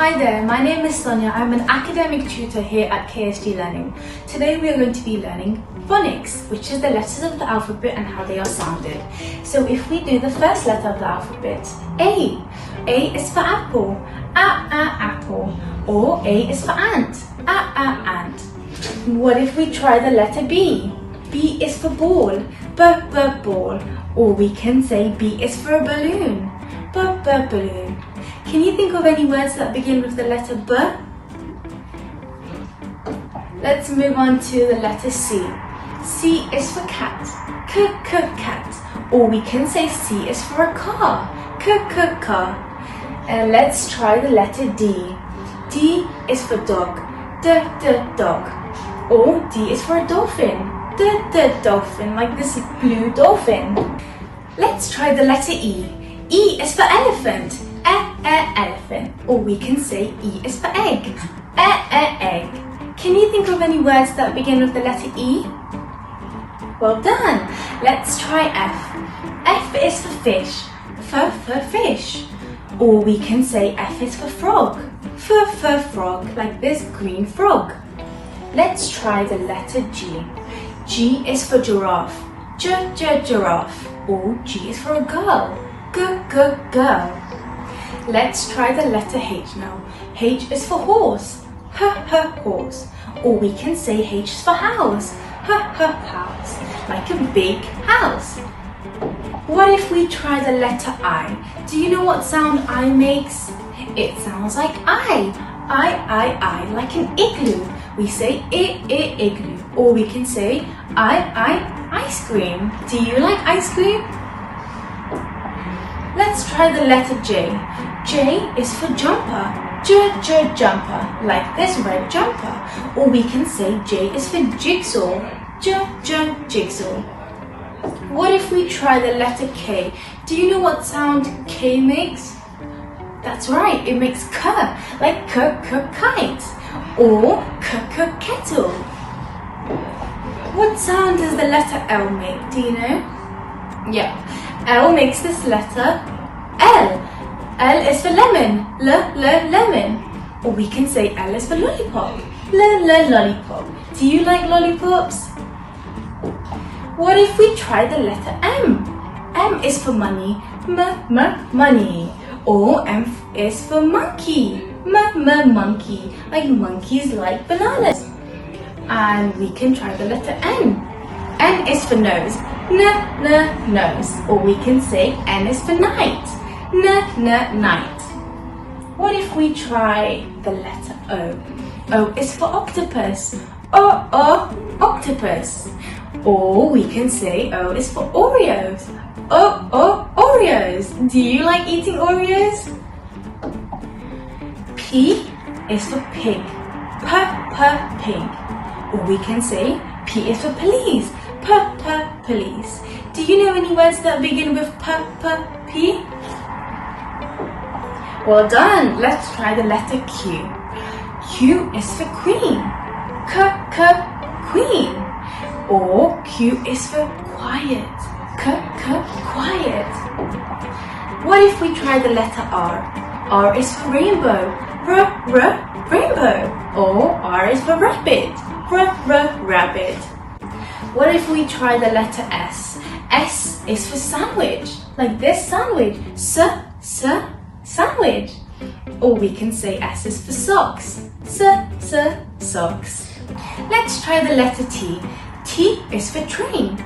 Hi there, my name is Sonia. I'm an academic tutor here at KSG Learning. Today we are going to be learning phonics, which is the letters of the alphabet and how they are sounded. So if we do the first letter of the alphabet, A. A is for apple, apple. Or A is for ant, ant. What if we try the letter B? B is for ball, ball. Or we can say B is for a balloon, balloon. Can you think of any words that begin with the letter B? Let's move on to the letter C. C is for cat, cat. Or we can say C is for a car, car. And let's try the letter D. D is for dog, dog. Or D is for a dolphin, dolphin, like this blue dolphin. Let's try the letter E. E is for elephant, elephant. Or we can say E is for egg, egg. Can you think of any words that begin with the letter E? Well done. Let's try F. F is for fish, for fish. Or we can say F is for frog, for frog, like this green frog. Let's try the letter G. G is for giraffe, giraffe. Or G is for a girl, girl. Let's try the letter H now. H is for horse, horse. Or we can say H is for house, house, like a big house. What if we try the letter I? Do you know what sound I makes? It sounds like I, like an igloo. We say igloo. Or we can say ice cream. Do you like ice cream? Let's try the letter J. J is for jumper, jumper, like this red jumper. Or we can say J is for jigsaw, jigsaw. What if we try the letter K? Do you know what sound K makes? That's right, it makes K, like kite. Or kettle. What sound does the letter L make? Do you know? Yeah, L makes this letter L. L is for lemon, lemon. Or we can say L is for lollipop, lollipop. Do you like lollipops? What if we try the letter M? M is for money, money. Or M is for monkey, monkey, like monkeys like bananas. And we can try the letter N. N is for nose, nose. Or we can say N is for night, night. What if we try the letter O? O is for octopus, octopus. Or we can say O is for Oreos, Oreos. Do you like eating Oreos? P is for pig, pig. Or we can say P is for police, police. Do you know any words that begin with P? Well done. Let's try the letter Q. Q is for queen, queen. Or Q is for quiet, quiet. What if we try the letter R? R is for rainbow, rainbow. Or R is for rabbit, rabbit. What if we try the letter S? S is for sandwich, like this sandwich, sandwich. Or we can say S is for socks, socks. Let's try the letter T. T is for train,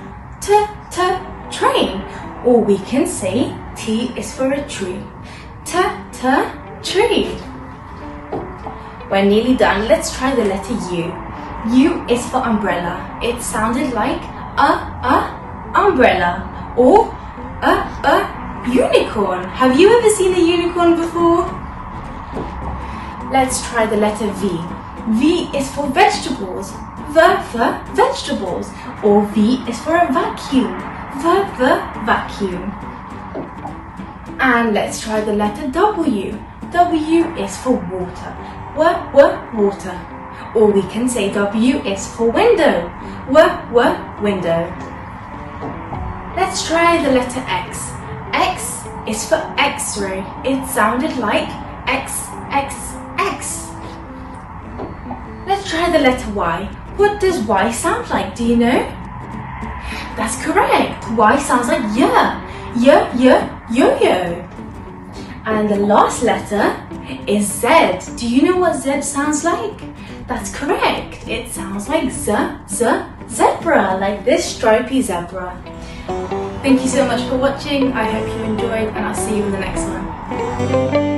train. Or we can say T is for a tree, tree. We're nearly done. Let's try the letter U. U is for umbrella. It sounded like umbrella. Or unicorn. Have you ever seen a unicorn before? Let's try the letter V. V is for vegetables, for vegetables. Or V is for a vacuum, vacuum. And let's try the letter W. W is for water, water. Or we can say W is for window, window. Let's try the letter X. X is for X-ray. It sounded like X X. Let's try the letter Y. What does Y sound like? Do you know? That's correct. Y sounds like Y. Yo-yo. And the last letter is Z. Do you know what Z sounds like? That's correct. It sounds like zebra, like this stripy zebra. Thank you so much for watching. I hope you enjoyed, and I'll see you in the next one.